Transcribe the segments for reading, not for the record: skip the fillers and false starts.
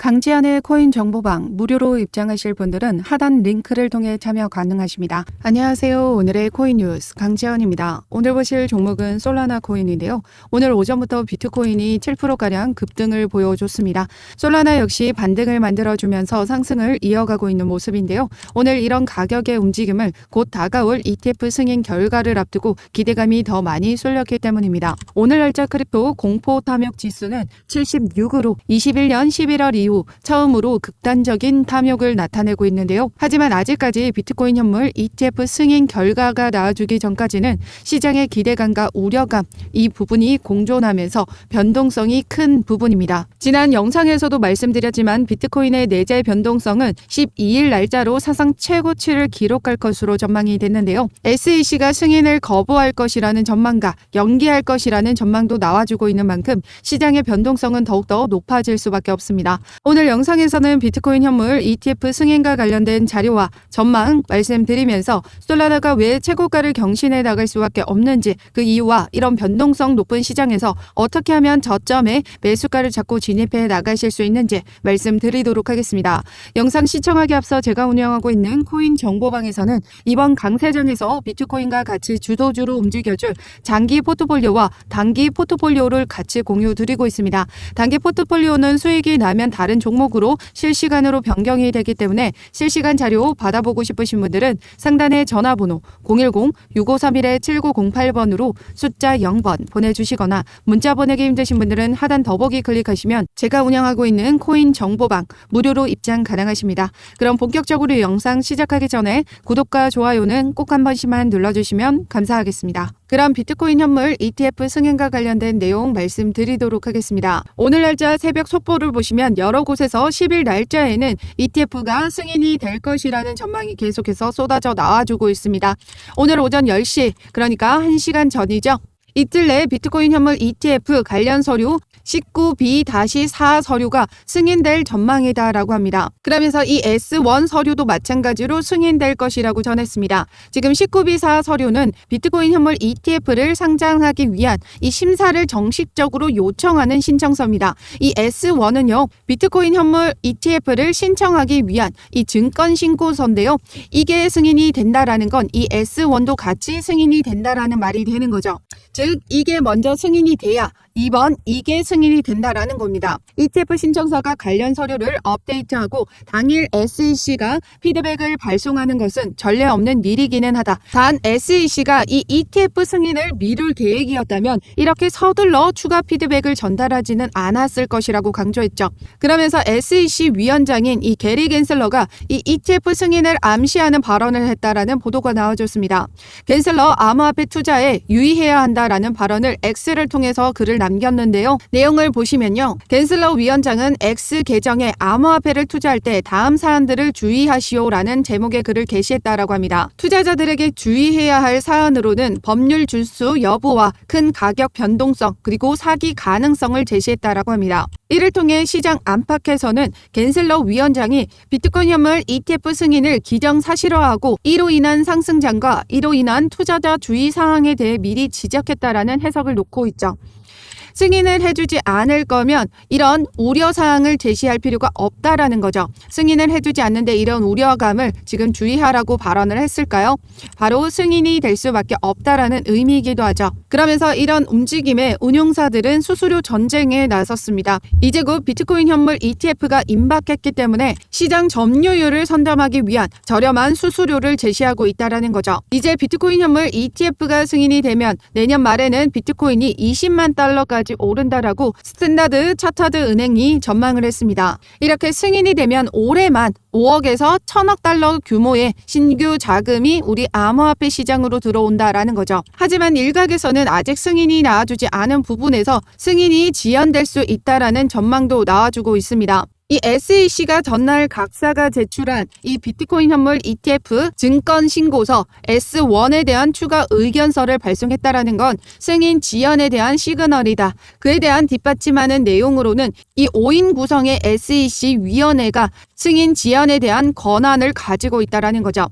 강지한의 코인 정보방 무료로 입장하실 분들은 하단 링크를 통해 참여 가능하십니다. 안녕하세요. 오늘의 코인 뉴스 강지한입니다. 오늘 보실 종목은 솔라나 코인인데요. 오늘 오전부터 비트코인이 7%가량 급등을 보여줬습니다. 솔라나 역시 반등을 만들어주면서 상승을 이어가고 있는 모습인데요. 오늘 이런 가격의 움직임을 곧 다가올 ETF 승인 결과를 앞두고 기대감이 더 많이 쏠렸기 때문입니다. 오늘 날짜 크립토 공포 탐욕 지수는 76으로 21년 11월 이후 처음으로 극단적인 탐욕을 나타내고 있는데요. 하지만 아직까지 비트코인 현물 ETF 승인 결과가 나와주기 전까지는 시장의 기대감과 우려감, 이 부분이 공존하면서 변동성이 큰 부분입니다. 지난 영상에서도 말씀드렸지만 비트코인의 내재 변동성은 12일 날짜로 사상 최고치를 기록할 것으로 전망이 됐는데요. SEC가 승인을 거부할 것이라는 전망과 연기할 것이라는 전망도 나와주고 있는 만큼 시장의 변동성은 더욱더 높아질 수밖에 없습니다. 오늘 영상에서는 비트코인 현물 ETF 승인과 관련된 자료와 전망 말씀드리면서 솔라나가 왜 최고가를 경신해 나갈 수밖에 없는지, 그 이유와 이런 변동성 높은 시장에서 어떻게 하면 저점에 매수가를 잡고 진입해 나가실 수 있는지 말씀드리도록 하겠습니다. 영상 시청하기 앞서 제가 운영하고 있는 코인 정보방에서는 이번 강세장에서 비트코인과 같이 주도주로 움직여줄 장기 포트폴리오와 단기 포트폴리오를 같이 공유 드리고 있습니다. 단기 포트폴리오는 수익이 나면 다른 종목으로 실시간으로 변경이 되기 때문에 실시간 자료 받아보고 싶으신 분들은 상단에 전화번호 010-6531-7908번으로 숫자 0번 보내주시거나 문자 보내기 힘드신 분들은 하단 더보기 클릭하시면 제가 운영하고 있는 코인 정보방 무료로 입장 가능하십니다. 그럼 본격적으로 영상 시작하기 전에 구독과 좋아요는 꼭 한 번씩만 눌러주시면 감사하겠습니다. 그럼 비트코인 현물 ETF 승인과 관련된 내용 말씀드리도록 하겠습니다. 오늘 날짜 새벽 속보를 보시면 여러 곳에서 10일 날짜에는 ETF가 승인이 될 것이라는 전망이 계속해서 쏟아져 나와주고 있습니다. 오늘 오전 10시, 그러니까 1시간 전이죠. 이틀 내 비트코인 현물 ETF 관련 서류 19B-4 서류가 승인될 전망이다라고 합니다. 그러면서 이 S1 서류도 마찬가지로 승인될 것이라고 전했습니다. 지금 19B-4 서류는 비트코인 현물 ETF를 상장하기 위한 이 심사를 정식적으로 요청하는 신청서입니다. 이 S1은요, 비트코인 현물 ETF를 신청하기 위한 이 증권 신고서인데요. 이게 승인이 된다라는 건 이 S1도 같이 승인이 된다라는 말이 되는 거죠. 즉 이게 먼저 승인이 돼야 이번 이게 승인이 된다라는 겁니다. ETF 신청서가 관련 서류를 업데이트하고 당일 SEC가 피드백을 발송하는 것은 전례 없는 일이기는 하다. 단 SEC가 이 ETF 승인을 미룰 계획이었다면 이렇게 서둘러 추가 피드백을 전달하지는 않았을 것이라고 강조했죠. 그러면서 SEC 위원장인 이 게리 겐슬러가 이 ETF 승인을 암시하는 발언을 했다라는 보도가 나와줬습니다. 겐슬러 암호화폐 투자에 유의해야 한다라는 발언을 X를 통해서 글을 남겼는데요. 내용을 보시면요. 겐슬러 위원장은 X 계정에 암호화폐를 투자할 때 다음 사안들을 주의하시오라는 제목의 글을 게시했다라고 합니다. 투자자들에게 주의해야 할 사안으로는 법률 준수 여부와 큰 가격 변동성 그리고 사기 가능성을 제시했다라고 합니다. 이를 통해 시장 안팎에서는 겐슬러 위원장이 비트코인 현물 ETF 승인을 기정사실화하고 이로 인한 상승장과 이로 인한 투자자 주의 사항에 대해 미리 지적했다라는 해석을 놓고 있죠. 승인을 해주지 않을 거면 이런 우려사항을 제시할 필요가 없다라는 거죠. 승인을 해주지 않는데 이런 우려감을 지금 주의하라고 발언을 했을까요? 바로 승인이 될 수밖에 없다라는 의미이기도 하죠. 그러면서 이런 움직임에 운용사들은 수수료 전쟁에 나섰습니다. 이제 곧 비트코인 현물 ETF가 임박했기 때문에 시장 점유율을 선점하기 위한 저렴한 수수료를 제시하고 있다라는 거죠. 이제 비트코인 현물 ETF가 승인이 되면 내년 말에는 비트코인이 20만 달러까지 오른다라고 스탠다드 차터드 은행이 전망을 했습니다. 이렇게 승인이 되면 올해만 5억에서 1,000억 달러 규모의 신규 자금이 우리 암호화폐 시장으로 들어온다라는 거죠. 하지만 일각에서는 아직 승인이 나와주지 않은 부분에서 승인이 지연될 수 있다라는 전망도 나와주고 있습니다. 이 SEC가 전날 각사가 제출한 이 비트코인 현물 ETF 증권 신고서 S1에 대한 추가 의견서를 발송했다라는 건 승인 지연에 대한 시그널이다. 그에 대한 뒷받침하는 내용으로는 이 5인 구성의 SEC 위원회가 승인 지연에 대한 권한을 가지고 있다라는 거죠.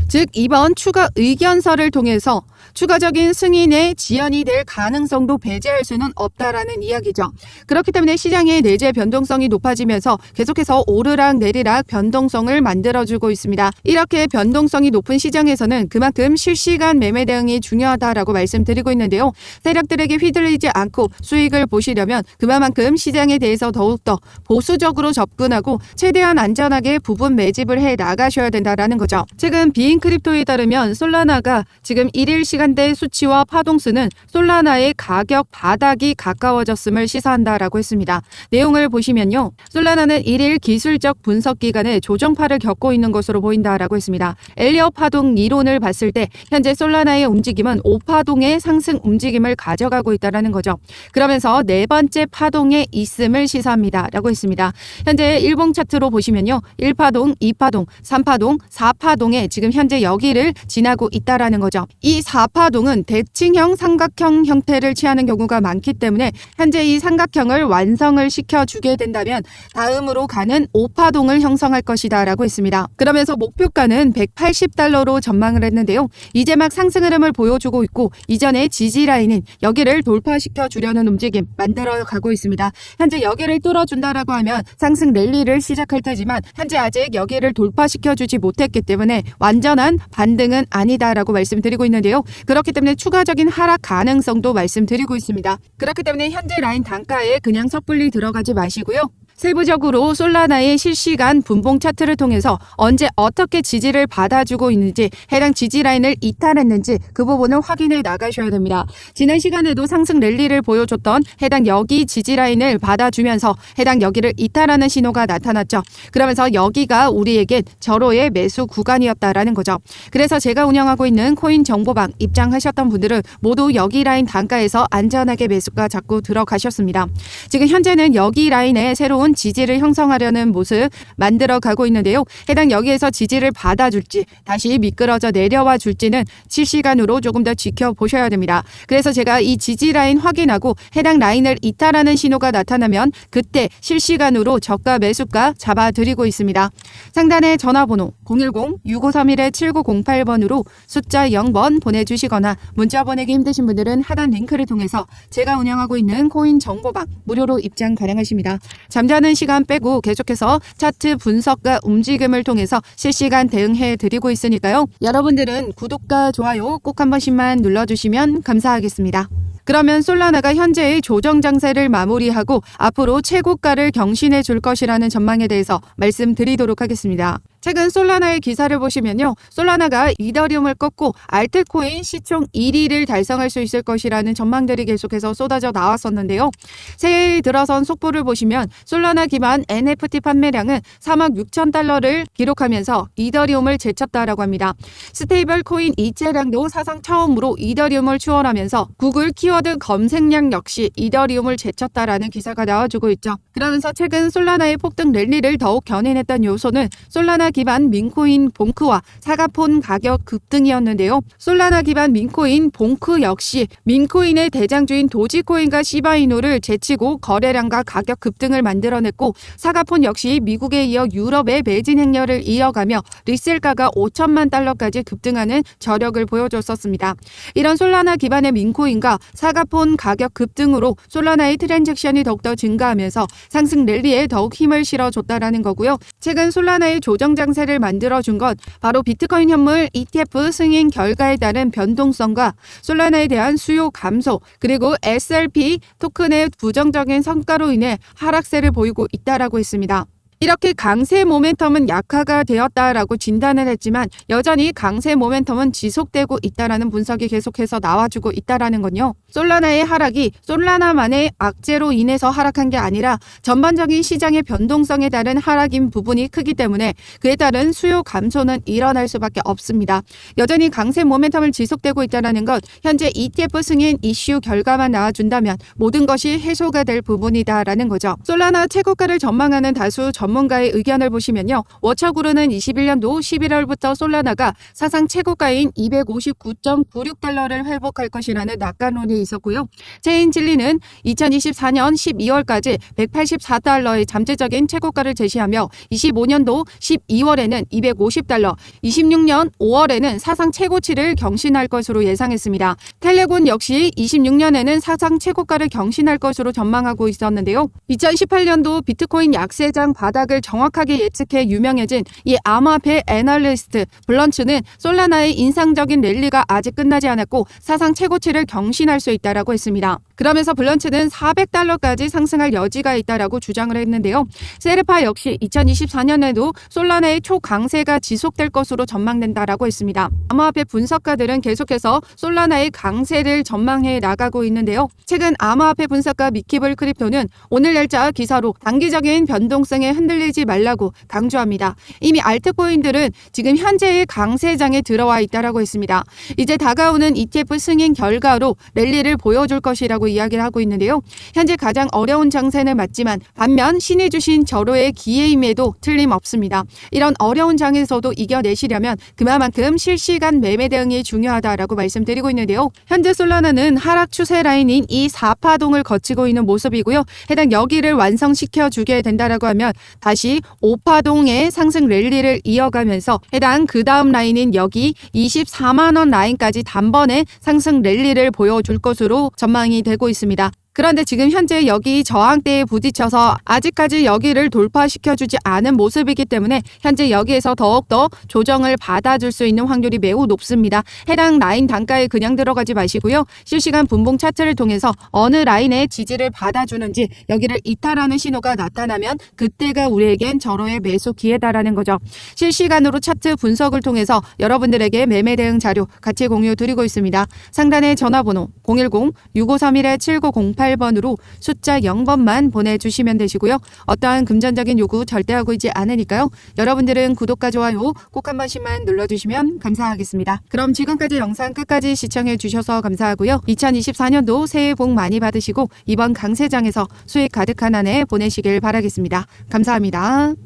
즉 이번 추가 의견서를 통해서 추가적인 승인에 지연이 될 가능성도 배제할 수는 없다라는 이야기죠. 그렇기 때문에 시장의 내재 변동성이 높아지면서 계속해서 오르락 내리락 변동성을 만들어주고 있습니다. 이렇게 변동성이 높은 시장에서는 그만큼 실시간 매매 대응이 중요하다라고 말씀드리고 있는데요. 세력들에게 휘둘리지 않고 수익을 보시려면 그만큼 시장에 대해서 더욱더 보수적으로 접근하고 최대한 안전하게 부분 매집을 해 나가셔야 된다라는 거죠. 최근 비인크립토에 따르면 솔라나가 지금 1일 시간대 수치와 파동수는 솔라나의 가격 바닥이 가까워졌음을 시사한다라고 했습니다. 내용을 보시면요. 솔라나는 1일 기술적 분석 기간에 조정파를 겪고 있는 것으로 보인다라고 했습니다. 엘리엇 파동 이론을 봤을 때 현재 솔라나의 움직임은 5파동의 상승 움직임을 가져가고 있다는 거죠. 그러면서 네 번째 파동에 있음을 시사합니다. 라고 했습니다. 현재 일봉 차트로 보시면요. 1파동, 2파동, 3파동, 4파동에 지금 현재 여기를 지나고 있다는 거죠. 이 4파동은 대칭형 삼각형 형태를 취하는 경우가 많기 때문에 현재 이 삼각형을 완성을 시켜주게 된다면 다음으로 가는 5파동을 형성할 것이다 라고 했습니다. 그러면서 목표가는 180달러로 전망을 했는데요. 이제 막 상승 흐름을 보여주고 있고 이전의 지지라인인 여기를 돌파시켜 주려는 움직임 만들어가고 있습니다. 현재 여기를 뚫어준다라고 하면 상승 랠리를 시작할 테지만 현재 아직 여기를 돌파시켜 주지 못했기 때문에 완전한 반등은 아니다라고 말씀드리고 있는데요. 그렇기 때문에 추가적인 하락 가능성도 말씀드리고 있습니다. 그렇기 때문에 현재 라인 단가에 그냥 섣불리 들어가지 마시고요. 세부적으로 솔라나의 실시간 분봉 차트를 통해서 언제 어떻게 지지를 받아주고 있는지 해당 지지 라인을 이탈했는지 그 부분을 확인해 나가셔야 됩니다. 지난 시간에도 상승 랠리를 보여줬던 해당 여기 지지 라인을 받아주면서 해당 여기를 이탈하는 신호가 나타났죠. 그러면서 여기가 우리에게 절호의 매수 구간이었다라는 거죠. 그래서 제가 운영하고 있는 코인 정보방 입장하셨던 분들은 모두 여기 라인 단가에서 안전하게 매수가 잡고 들어가셨습니다. 지금 현재는 여기 라인에 새로운 지지를 형성하려는 모습 만들어 가고 있는데요. 해당 여기에서 지지를 받아줄지 다시 미끄러져 내려와 줄지는 실시간으로 조금 더 지켜보셔야 됩니다. 그래서 제가 이 지지 라인 확인하고 해당 라인을 이탈하는 신호가 나타나면 그때 실시간으로 저가 매수가 잡아드리고 있습니다. 상단에 전화번호 010-6531-7908번으로 숫자 0번 보내주시거나 문자 보내기 힘드신 분들은 하단 링크를 통해서 제가 운영하고 있는 코인 정보방 무료로 입장 가능하십니다. 잠자는 시간 빼고 계속해서 차트 분석과 움직임을 통해서 실시간 대응해 드리고 있으니까요. 여러분들은 구독과 좋아요 꼭 한 번씩만 눌러주시면 감사하겠습니다. 그러면 솔라나가 현재의 조정 장세를 마무리하고 앞으로 최고가를 경신해 줄 것이라는 전망에 대해서 말씀드리도록 하겠습니다. 최근 솔라나의 기사를 보시면요. 솔라나가 이더리움을 꺾고 알트코인 시총 1위를 달성할 수 있을 것이라는 전망들이 계속해서 쏟아져 나왔었는데요. 새해 들어선 속보를 보시면 솔라나 기반 NFT 판매량은 3억 6천 달러를 기록하면서 이더리움을 제쳤다라고 합니다. 스테이블 코인 이체량도 사상 처음으로 이더리움을 추월하면서 구글 키워드 검색량 역시 이더리움을 제쳤다라는 기사가 나와주고 있죠. 그러면서 최근 솔라나의 폭등 랠리를 더욱 견인했던 요소는 솔라나 기반 민코인 봉크와 사과폰 가격 급등이었는데요. 솔라나 기반 민코인 봉크 역시 민코인의 대장주인 도지코인과 시바이노를 제치고 거래량과 가격 급등을 만들어냈고 사과폰 역시 미국에 이어 유럽의 매진 행렬을 이어가며 리셀가가 5천만 달러까지 급등하는 저력을 보여줬었습니다. 이런 솔라나 기반의 민코인과 사과폰 가격 급등으로 솔라나의 트랜잭션이 더욱더 증가하면서 상승 랠리에 더욱 힘을 실어줬다라는 거고요. 최근 솔라나의 조정 장세를 만들어준 것 바로 비트코인 현물 ETF 승인 결과에 따른 변동성과 솔라나에 대한 수요 감소 그리고 SLP 토큰의 부정적인 성과로 인해 하락세를 보이고 있다라고 했습니다. 이렇게 강세 모멘텀은 약화가 되었다라고 진단을 했지만 여전히 강세 모멘텀은 지속되고 있다라는 분석이 계속해서 나와주고 있다라는 건요. 솔라나의 하락이 솔라나만의 악재로 인해서 하락한 게 아니라 전반적인 시장의 변동성에 따른 하락인 부분이 크기 때문에 그에 따른 수요 감소는 일어날 수밖에 없습니다. 여전히 강세 모멘텀을 지속되고 있다는 것, 현재 ETF 승인 이슈 결과만 나와준다면 모든 것이 해소가 될 부분이다라는 거죠. 솔라나 최고가를 전망하는 다수 전문가의 의견을 보시면요. 워처구루는 21년도 11월부터 솔라나가 사상 최고가인 259.96달러를 회복할 것이라는 낙관론이 있었고요. 체인진리는 2024년 12월까지 184달러의 잠재적인 최고가를 제시하며 25년도 12월에는 250달러, 26년 5월에는 사상 최고치를 경신할 것으로 예상했습니다. 텔레곤 역시 26년에는 사상 최고가를 경신할 것으로 전망하고 있었는데요. 2018년도 비트코인 약세장 바닥을 정확하게 예측해 유명해진 이 암호화폐 애널리스트 블런츠는 솔라나의 인상적인 랠리가 아직 끝나지 않았고 사상 최고치를 경신할 수 있다라고 했습니다. 그러면서 블런츠는 400달러까지 상승할 여지가 있다라고 주장을 했는데요. 세르파 역시 2024년에도 솔라나의 초강세가 지속될 것으로 전망된다라고 했습니다. 암호화폐 분석가들은 계속해서 솔라나의 강세를 전망해 나가고 있는데요. 최근 암호화폐 분석가 미키블 크립토는 오늘 날짜 기사로 단기적인 변동성에 흔들리지 말라고 강조합니다. 이미 알트코인들은 지금 현재의 강세장에 들어와 있다라고 했습니다. 이제 다가오는 ETF 승인 결과로 랠리를 보여줄 것이라고 이야기를 하고 있는데요. 현재 가장 어려운 장세는 맞지만 반면 신이 주신 절호의 기회임에도 틀림없습니다. 이런 어려운 장에서도 이겨내시려면 그만큼 실시간 매매 대응이 중요하다라고 말씀드리고 있는데요. 현재 솔라나는 하락 추세 라인인 이 4파동을 거치고 있는 모습이고요. 해당 여기를 완성시켜 주게 된다라고 하면 다시 5파동의 상승 랠리를 이어가면서 해당 그 다음 라인인 여기 24만원 라인까지 단번에 상승 랠리를 보여줄 것으로 전망이 되고 있습니다. 그런데 지금 현재 여기 저항대에 부딪혀서 아직까지 여기를 돌파시켜주지 않은 모습이기 때문에 현재 여기에서 더욱더 조정을 받아줄 수 있는 확률이 매우 높습니다. 해당 라인 단가에 그냥 들어가지 마시고요. 실시간 분봉 차트를 통해서 어느 라인에 지지를 받아주는지 여기를 이탈하는 신호가 나타나면 그때가 우리에겐 절호의 매수 기회다라는 거죠. 실시간으로 차트 분석을 통해서 여러분들에게 매매 대응 자료 같이 공유 드리고 있습니다. 상단의 전화번호 010-6531-7908 8번으로 숫자 0번만 보내주시면 되시고요. 어떠한 금전적인 요구 절대 하고 있지 않으니까요. 여러분들은 구독과 좋아요 꼭 한 번씩만 눌러주시면 감사하겠습니다. 그럼 지금까지 영상 끝까지 시청해 주셔서 감사하고요. 2024년도 새해 복 많이 받으시고 이번 강세장에서 수익 가득한 한 해 보내시길 바라겠습니다. 감사합니다.